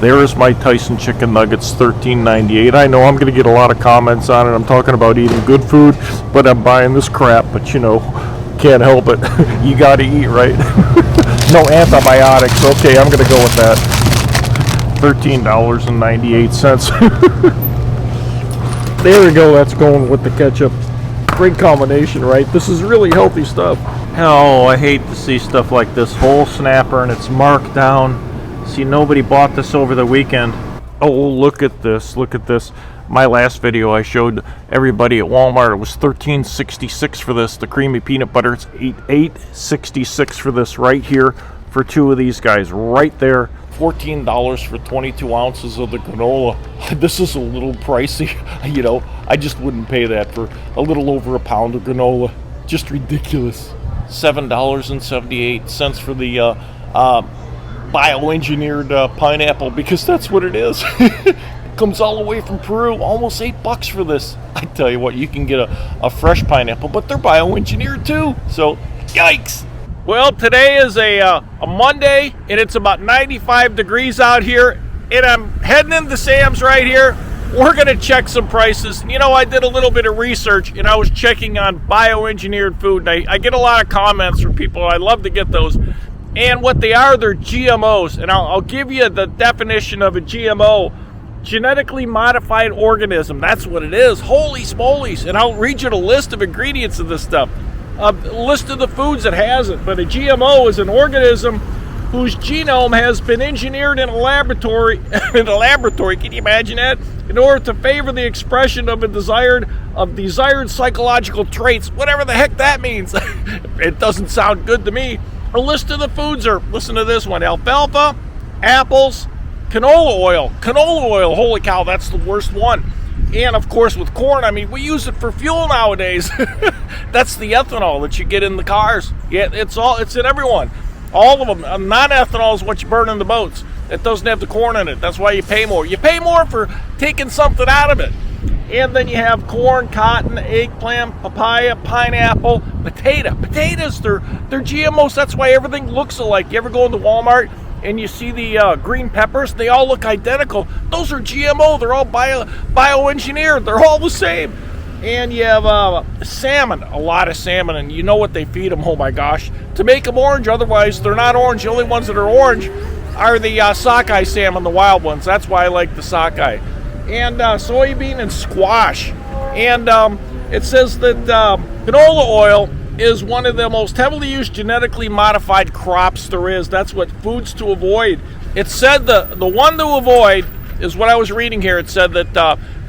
There's my Tyson chicken nuggets, $13.98. I know I'm going to get a lot of comments on it. I'm talking about eating good food, but I'm buying this crap. But you know, can't help it. You got to eat, right? No antibiotics. Okay, I'm going to go with that. $13.98. There we go. That's going with the ketchup. Great combination, right? This is really healthy stuff. Oh, I hate to see stuff like this. Whole snapper and it's marked down. See, nobody bought this over the weekend. Oh, look at this. Look at this. My last video I showed everybody at Walmart, it was $13.66 for this. The creamy peanut butter, it's $8.66 for this right here for two of these guys right there. $14 for 22 ounces of the granola. This is a little pricey. You know, I just wouldn't pay that for a little over a pound of granola. Just ridiculous. $7.78 for the bioengineered pineapple, because that's what it is. Comes all the way from Peru. Almost $8 for this. I tell you what, you can get a fresh pineapple, but they're bioengineered too, so yikes. Well, today is a Monday, and it's about 95 degrees out here, and I'm heading into Sam's right here. We're gonna check some prices. You know, I did a little bit of research, and I was checking on bioengineered food, and I get a lot of comments from people. I love to get those. And what they are, they're GMOs. And I'll give you the definition of a GMO. Genetically modified organism. That's what it is. Holy smolies. And I'll read you the list of ingredients of this stuff. A list of the foods it has it. But a GMO is an organism whose genome has been engineered in a laboratory. Can you imagine that? In order to favor the expression of desired psychological traits. Whatever the heck that means. It doesn't sound good to me. A list of the foods are, listen to this one, alfalfa, apples, canola oil. Canola oil, holy cow, that's the worst one. And of course with corn, I mean, we use it for fuel nowadays. That's the ethanol that you get in the cars. Yeah, it's in everyone. All of them. Non-ethanol is what you burn in the boats. It doesn't have the corn in it. That's why you pay more. You pay more for taking something out of it. And then you have corn, cotton, eggplant, papaya, pineapple, potato. Potatoes, they're GMOs. That's why everything looks alike. You ever go into Walmart and you see the green peppers? They all look identical. Those are GMO. They're all bioengineered. They're all the same. And you have salmon, a lot of salmon, and you know what they feed them. Oh my gosh. To make them orange, otherwise they're not orange. The only ones that are orange are the sockeye salmon, the wild ones. That's why I like the sockeye. And soybean and squash. And it says that canola oil is one of the most heavily used genetically modified crops there is. That's what foods to avoid. It said the one to avoid is what I was reading here. It said that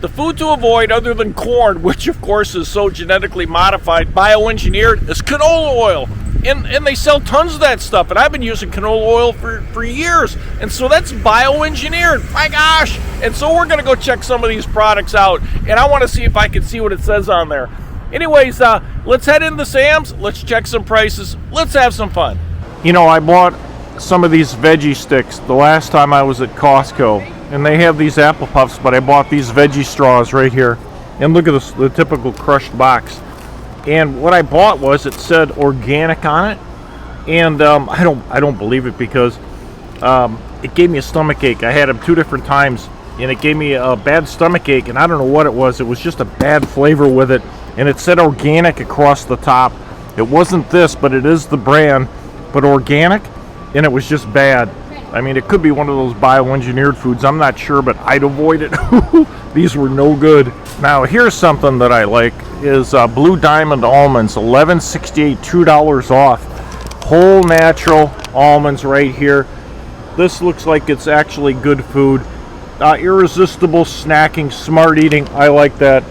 the food to avoid other than corn, which of course is so genetically modified, bioengineered, is canola oil. And they sell tons of that stuff, and I've been using canola oil for years, and so that's bioengineered. My gosh! And so we're gonna go check some of these products out, and I want to see if I can see what it says on there. Anyways, let's head into Sam's. Let's check some prices. Let's have some fun. You know, I bought some of these veggie sticks the last time I was at Costco, and they have these apple puffs, but I bought these veggie straws right here, and look at this, the typical crushed box. And what I bought was, it said organic on it, and I don't believe it, because it gave me a stomach ache. I had them 2 different times, and it gave me a bad stomach ache, and I don't know what it was. It was just a bad flavor with it, and it said organic across the top. It wasn't this, but it is the brand, but organic, and it was just bad. I mean, it could be one of those bioengineered foods. I'm not sure, but I'd avoid it. These were no good. Now, here's something that I like, is Blue Diamond almonds, $11.68, $2 off. Whole natural almonds right here. This looks like it's actually good food. Irresistible snacking, smart eating. I like that.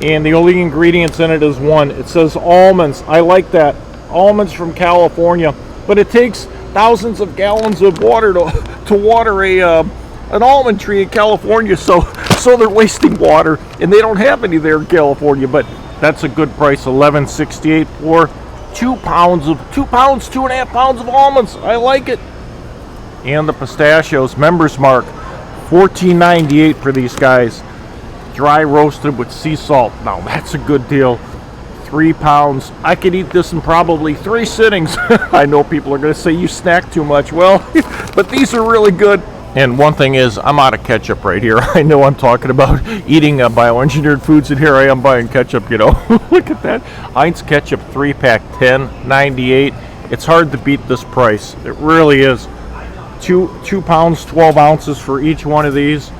And the only ingredients in it is one. It says almonds. I like that. Almonds from California. But it takes thousands of gallons of water to water an almond tree in California, so they're wasting water, and they don't have any there in California. But that's a good price, $11.68 for 2 pounds, 2.5 pounds of almonds. I like it. And the pistachios, Members Mark, $14.98 for these guys. Dry roasted with sea salt. Now that's a good deal. 3 pounds. I could eat this in probably 3 sittings. I know people are going to say you snack too much. Well, but these are really good. And one thing is, I'm out of ketchup right here. I know I'm talking about eating bioengineered foods, and here I am buying ketchup, you know. Look at that. Heinz ketchup 3-pack, $10.98. It's hard to beat this price. It really is. 2 pounds, 12 ounces for each one of these.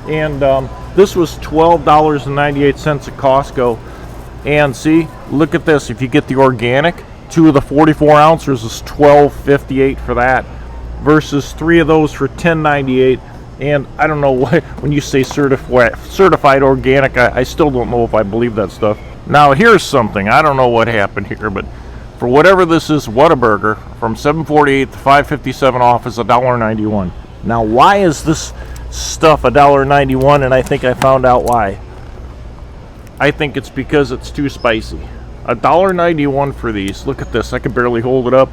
And this was $12.98 at Costco. And see, look at this. If you get the organic, 2 of the 44 ounces is $12.58 for that, versus 3 of those for $10.98. And I don't know why, when you say certified organic, I still don't know if I believe that stuff. Now here's something. I don't know what happened here, but for whatever this is, Whataburger, from $7.48 to $5.57 off is $1.91. Now why is this stuff $1.91? And I think I found out why. I think it's because it's too spicy. $1.91 for these. Look at this. I can barely hold it up.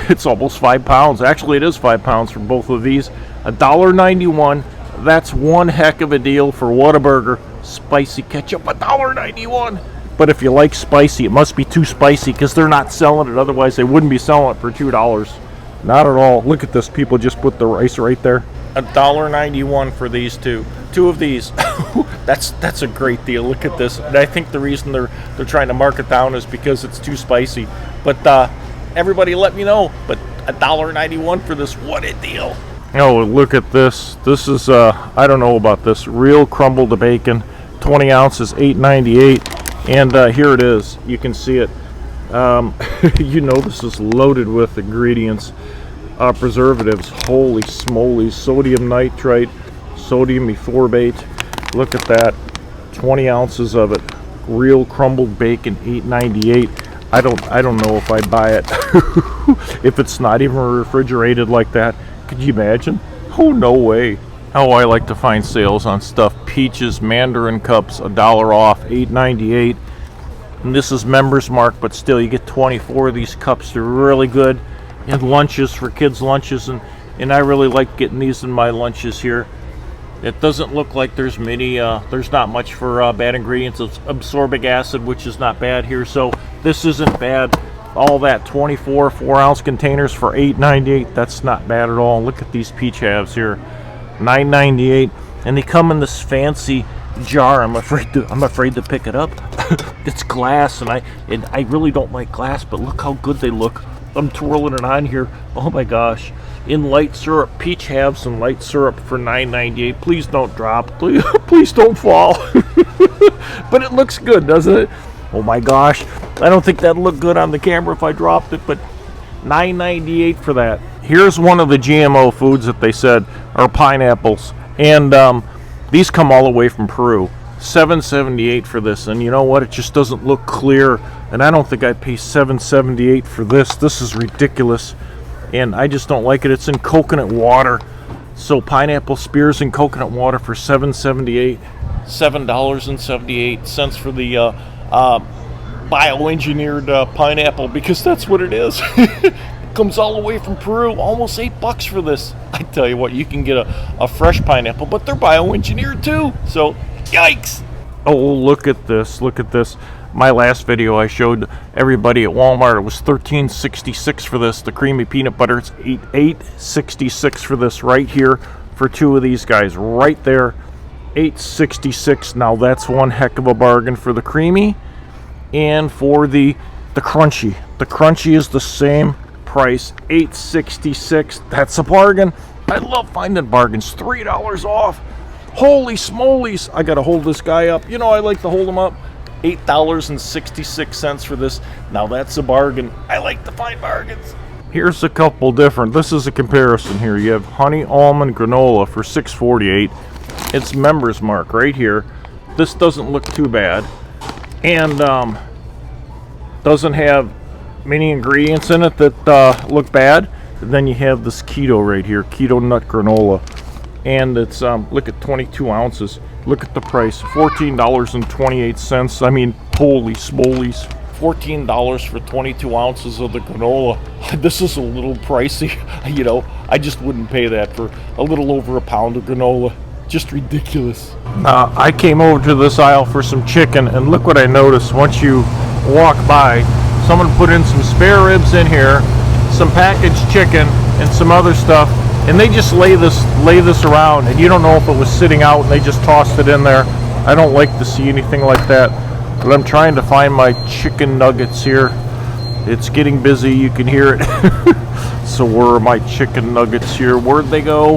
It's almost 5 pounds. Actually, it is 5 pounds for both of these. $1.91. That's one heck of a deal for Whataburger. Spicy ketchup, $1.91. But if you like spicy, it must be too spicy because they're not selling it. Otherwise, they wouldn't be selling it for $2. Not at all. Look at this. People just put the rice right there. $1.91 for these two. 2 of these. That's a great deal. Look at this. And I think the reason they're trying to mark it down is because it's too spicy. But everybody let me know. But $1.91 for this. What a deal. Oh, look at this. This is I don't know about this. Real crumbled bacon. 20 ounces, $8.98. And here it is. You can see it. You know this is loaded with ingredients. Preservatives. Holy smoly. Sodium nitrite, sodium ethorbate. Look at that. 20 ounces of it. Real crumbled bacon, $8.98. I don't know if I'd buy it. If it's not even refrigerated like that. Could you imagine? Oh, no way. Oh, I like to find sales on stuff. Peaches, mandarin cups, $1 off, $8.98. And this is Members Mark, but still you get 24 of these cups. They're really good. And lunches for kids' lunches, and I really like getting these in my lunches here. It doesn't look like there's not much for bad ingredients. It's ascorbic acid, which is not bad here, so this isn't bad. All that 24 4-ounce containers for $8.98. That's not bad at all. Look at these peach halves here, $9.98, and they come in this fancy jar. I'm afraid to pick it up. It's glass, and I really don't like glass, but look how good they look. I'm twirling it on here. Oh my gosh. In light syrup, peach halves and light syrup for $9.98. Please don't drop. Please don't fall. But it looks good, doesn't it? Oh my gosh. I don't think that'd look good on the camera if I dropped it, but $9.98 for that. Here's one of the GMO foods that they said are pineapples. And these come all the way from Peru. $7.78 for this, and you know what? It just doesn't look clear, and I don't think I'd pay $7.78 for this. This is ridiculous, and I just don't like it. It's in coconut water, so pineapple spears in coconut water for $7.78. $7.78 for the bioengineered pineapple, because that's what it is. Comes all the way from Peru. Almost $8 for this. I tell you what, you can get a fresh pineapple, but they're bioengineered too, so yikes. Oh, look at this. Look at this. My last video I showed everybody at Walmart, it was $13.66 for this. The creamy peanut butter, it's $8.66 for this right here for 2 of these guys right there. $8.66. Now that's one heck of a bargain for the creamy and for the crunchy. The crunchy is the same price, $8.66. That's a bargain. I love finding bargains. $3 off. Holy smolies. I gotta hold this guy up. You know I like to hold him up. $8.66 for this. Now that's a bargain. I like to find bargains. Here's a couple different. This is a comparison here. You have honey almond granola for $6.48. It's Members Mark right here. This doesn't look too bad, and doesn't have many ingredients in it that look bad. And then you have this keto right here, keto nut granola, and it's look at 22 ounces. Look at the price, $14.28. I mean, holy smolies. $14 for 22 ounces of the granola. This is a little pricey. You know, I just wouldn't pay that for a little over a pound of granola. Just ridiculous. I came over to this aisle for some chicken, and look what I noticed. Once you walk by, someone put in some spare ribs in here, some packaged chicken, and some other stuff And they just lay this around, and you don't know if it was sitting out and they just tossed it in there. I don't like to see anything like that. But I'm trying to find my chicken nuggets here. It's getting busy, you can hear it. So where are my chicken nuggets here? Where'd they go?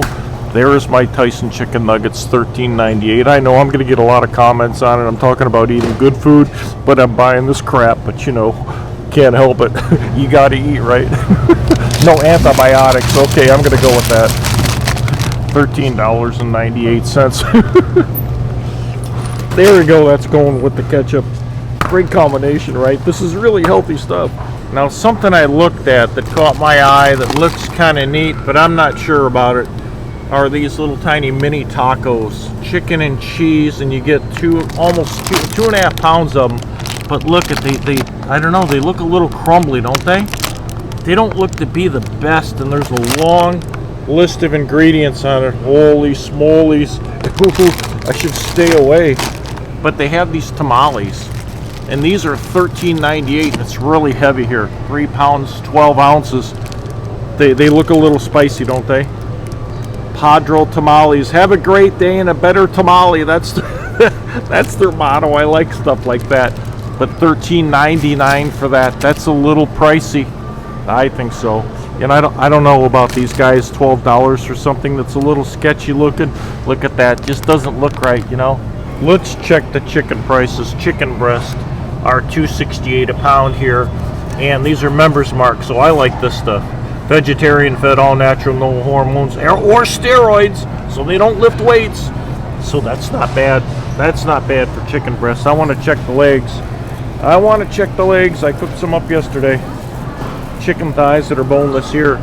There's my Tyson chicken nuggets, $13.98. I know I'm going to get a lot of comments on it. I'm talking about eating good food, but I'm buying this crap. But you know, can't help it. You got to eat, right? No antibiotics. Okay, I'm going to go with that. $13.98. There we go. That's going with the ketchup. Great combination, right? This is really healthy stuff. Now, something I looked at that caught my eye that looks kind of neat, but I'm not sure about it, are these little tiny mini tacos, chicken and cheese, and you get almost two and a half pounds of them. But look at I don't know, they look a little crumbly, don't they? They don't look to be the best, and there's a long list of ingredients on it. Holy smolies. I should stay away. But they have these tamales, and these are $13.98, and it's really heavy here. 3 pounds, 12 ounces. They look a little spicy, don't they? Padro tamales. Have a great day and a better tamale. That's that's their motto. I like stuff like that. But $13.99 for that. That's a little pricey. I think so. And I don't know about these guys. $12 for something that's a little sketchy looking. Look at that. Just doesn't look right, you know. Let's check the chicken prices. Chicken breast are $2.68 a pound here, and these are members marked, so I like this stuff. Vegetarian fed, all natural, no hormones or steroids, so they don't lift weights. So that's not bad. That's not bad for chicken breasts. I want to check the legs. I cooked some up yesterday. Chicken thighs that are boneless here,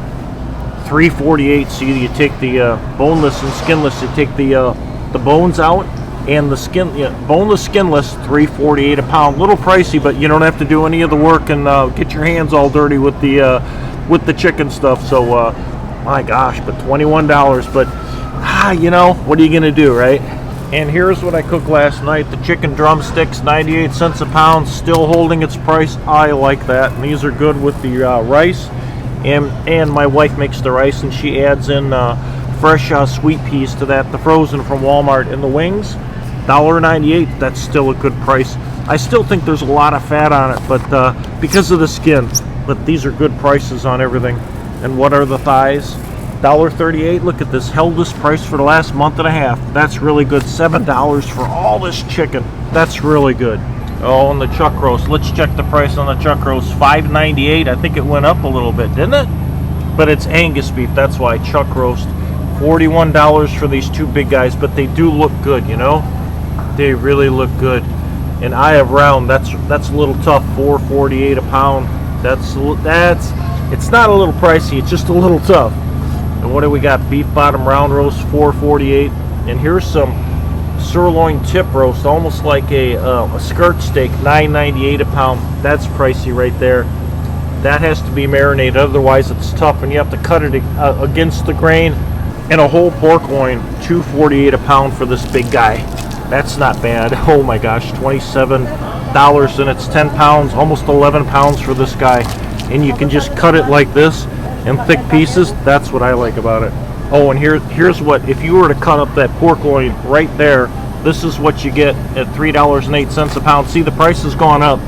$3.48. See, you take the boneless and skinless. You take the bones out and the skin. Boneless, skinless, $3.48 a pound. Little pricey, but you don't have to do any of the work and get your hands all dirty with the chicken stuff. So my gosh, but $21. But you know, what are you gonna do, right? And here's what I cooked last night. The chicken drumsticks, 98 cents a pound, still holding its price. I like that. And these are good with the rice. And my wife makes the rice, and she adds in fresh sweet peas to that, the frozen from Walmart. And the wings, $1.98. That's still a good price. I still think there's a lot of fat on it, but because of the skin. But these are good prices on everything. And what are the thighs? $1.38. Look at this, held this price for the last month and a half. That's really good. $7 for all this chicken. That's really good. Oh, and the chuck roast. Let's check the price on the chuck roast. $5.98. I think it went up a little bit, didn't it? But it's Angus beef. That's why. Chuck roast. $41 for these two big guys, but they do look good, you know. They really look good. And I have round. That's a little tough. $4.48 a pound. That's it's not a little pricey. It's just a little tough. And what do we got? Beef bottom round roast, $4.48. And here's some sirloin tip roast, almost like a skirt steak, $9.98 a pound. That's pricey right there. That has to be marinated, otherwise it's tough, and you have to cut it against the grain. And a whole pork loin, $2.48 a pound for this big guy. That's not bad. Oh my gosh, $27, and it's 10 pounds, almost 11 pounds for this guy. And you can just cut it like this in thick pieces. That's what I like about it. Oh, and here's what, if you were to cut up that pork loin right there, this is what you get at $3.08 a pound. See, the price has gone up.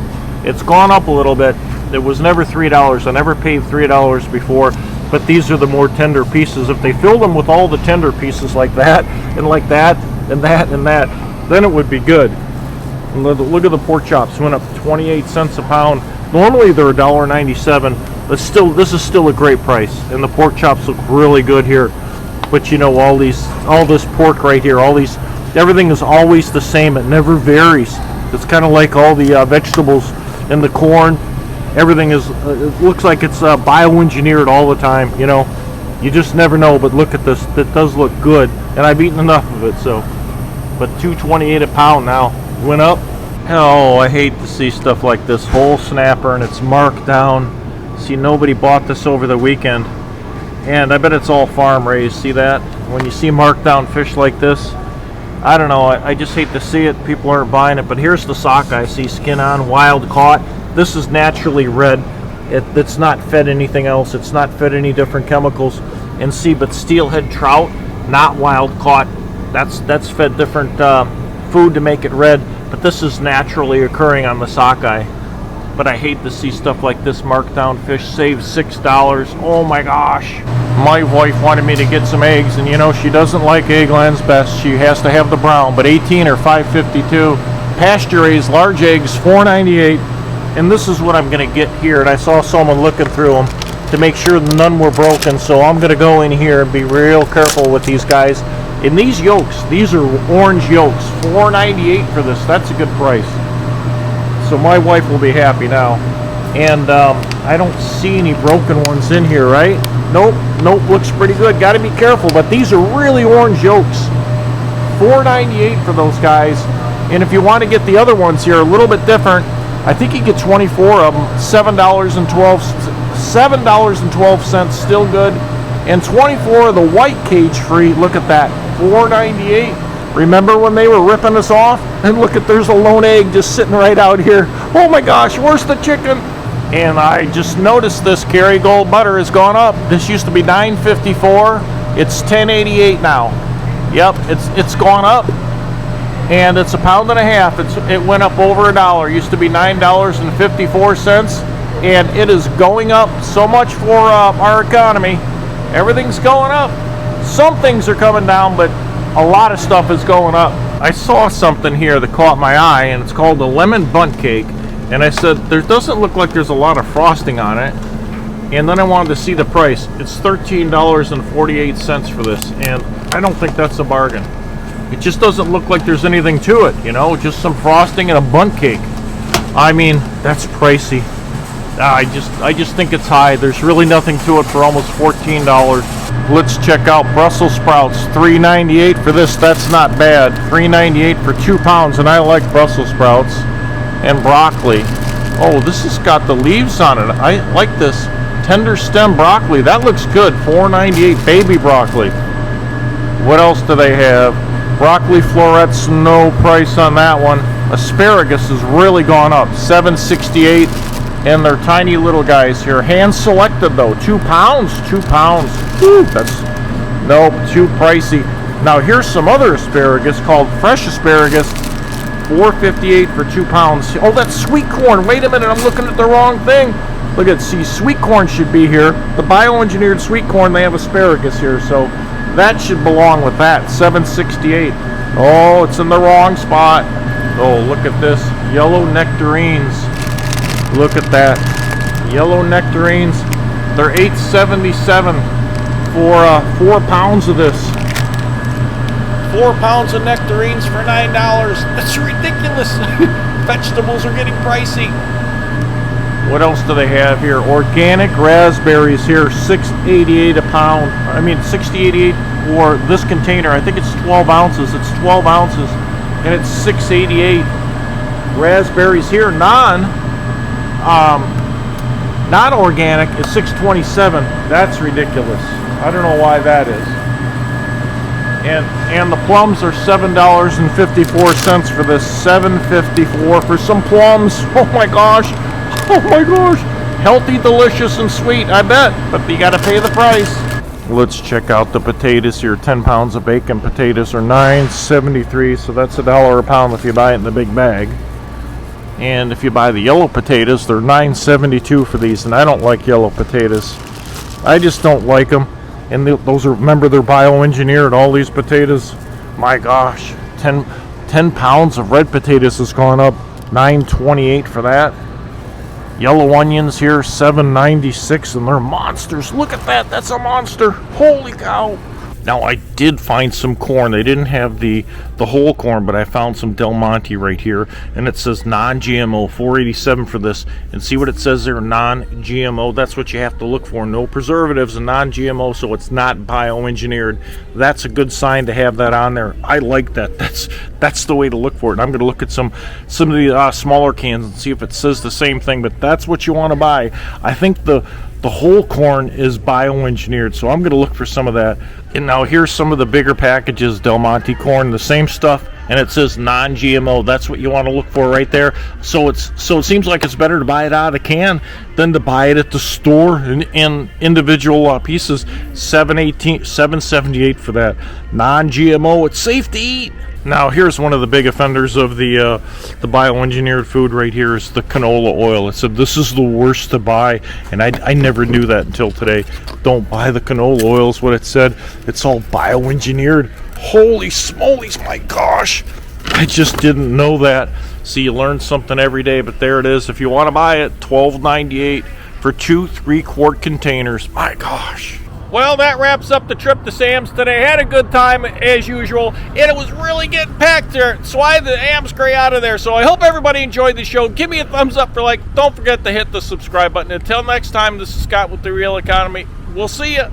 It's gone up a little bit. It was never $3. I never paid $3 before, but these are the more tender pieces. If they filled them with all the tender pieces like that, and like that, and that, and that, then it would be good. And look at the pork chops, went up 28 cents a pound. Normally they're $1.97. But still, this is still a great price, and the pork chops look really good here. But you know, all this pork right here, everything is always the same. It never varies. It's kind of like all the vegetables and the corn. Everything is. It looks like it's bioengineered all the time. You know, you just never know. But look at this. That does look good, and I've eaten enough of it. So, but $2.28 a pound now. Went up. Oh, I hate to see stuff like this. Whole snapper, and it's marked down. See, nobody bought this over the weekend, and I bet it's all farm raised. See that? When you see marked down fish like this, I don't know, I just hate to see it. People aren't buying it. But here's the sockeye. See, skin on, wild caught. This is naturally red. It's not fed anything else. It's not fed any different chemicals. and see, but steelhead trout, not wild caught. That's fed different food to make it red, but this is naturally occurring on the sockeye. But I hate to see stuff like this. Marked down fish, save $6. Oh my gosh. My wife wanted me to get some eggs, and you know she doesn't like egglands best. She has to have the brown, but 18 or 5.52. Pasture raised large eggs, $4.98. And this is what I'm going to get here. And I saw someone looking through them to make sure none were broken. So I'm going to go in here and be real careful with these guys. And these yolks, these are orange yolks, $4.98 for this. That's a good price. So my wife will be happy now. And I don't see any broken ones in here, right? Nope, looks pretty good. Got to be careful, but these are really orange yolks. $4.98 for those guys. And if you want to get the other ones here, a little bit different, I think you get 24 of them, $7.12, still good. And 24 of the white cage free. Look at that, $4.98. Remember when they were ripping us off? And look at, there's a lone egg just sitting right out here. Oh my gosh, where's the chicken? And I just noticed this Kerrygold butter has gone up. This used to be $9.54. It's $10.88 now. Yep, it's gone up. And it's £1.50. It went up over $1. Used to be $9.54. And it is going up so much for our economy. Everything's going up. Some things are coming down, but a lot of stuff is going up. I saw something here that caught my eye, and it's called a lemon bundt cake. And I said, there doesn't look like there's a lot of frosting on it. And then I wanted to see the price. It's $13.48 for this, and I don't think that's a bargain. It just doesn't look like there's anything to it, you know, just some frosting and a bundt cake. I mean, that's pricey. I just think it's high. There's really nothing to it for almost $14. Let's check out Brussels sprouts. $3.98 for this. That's not bad. $3.98 for 2 pounds, and I like Brussels sprouts. And broccoli. Oh, this has got the leaves on it. I like this. Tender stem broccoli. That looks good. $4.98 baby broccoli. What else do they have? Broccoli florets, no price on that one. Asparagus has really gone up. $7.68. And they're tiny little guys here. Hand selected though. 2 pounds. 2 pounds. Whew, that's nope, too pricey. Now here's some other asparagus called fresh asparagus. $4.58 for 2 pounds. Oh, that's sweet corn. Wait a minute, I'm looking at the wrong thing. Look at, see, sweet corn should be here. The bioengineered sweet corn, they have asparagus here, so that should belong with that. $7.68. Oh, it's in the wrong spot. Oh, look at this. Yellow nectarines. Look at that. Yellow nectarines. They're $8.77 for 4 pounds of this. 4 pounds of nectarines for $9. That's ridiculous. Vegetables are getting pricey. What else do they have here? Organic raspberries here, $6.88 a pound. I mean, $6.88 for this container. I think it's 12 ounces. It's 12 ounces, and it's $6.88. Raspberries here, non-organic is $6.27. That's ridiculous. I don't know why that is. And the plums are $7.54 for this. $7.54 for some plums. Oh my gosh. Oh my gosh. Healthy, delicious, and sweet, I bet. But you gotta pay the price. Let's check out the potatoes here. 10 pounds of bacon potatoes are $9.73, so that's $1 a pound if you buy it in the big bag. And if you buy the yellow potatoes, they're $9.72 for these, and I don't like yellow potatoes. I just don't like them. And those are, remember, they're bioengineered, all these potatoes. My gosh, 10 pounds of red potatoes has gone up, $9.28 for that. Yellow onions here, $7.96, and they're monsters. Look at that, that's a monster. Holy cow. Now, I did find some corn. They didn't have the whole corn, but I found some Del Monte right here, and it says non-GMO, $4.87 for this. And see what it says there, non-GMO. That's what you have to look for. No preservatives and non-GMO, so it's not bioengineered. That's a good sign to have that on there. I like that. That's the way to look for it. And I'm going to look at some of the smaller cans and see if it says the same thing, but that's what you want to buy. I think the whole corn is bioengineered, so I'm going to look for some of that. And now here's some of the bigger packages, Del Monte corn, the same stuff, and it says non-GMO. That's what you want to look for right there. So it seems like it's better to buy it out of a can than to buy it at the store in individual pieces. $7.78 for that non-GMO. It's safe to eat. Now here's one of the big offenders of the bioengineered food right here is the canola oil. It said this is the worst to buy, and I never knew that until today. Don't buy the canola oil is what it said. It's all bioengineered. Holy smolies, my gosh. I just didn't know that. See, you learn something every day, but there it is. If you want to buy it, $12.98 for 2 3-quart containers. My gosh. Well, that wraps up the trip to Sam's today. Had a good time as usual, and it was really getting packed there, so I had the Amscray out of there. So I hope everybody enjoyed the show. Give me a thumbs up for like. Don't forget to hit the subscribe button. Until next time, this is Scott with The Real Economy. We'll see you.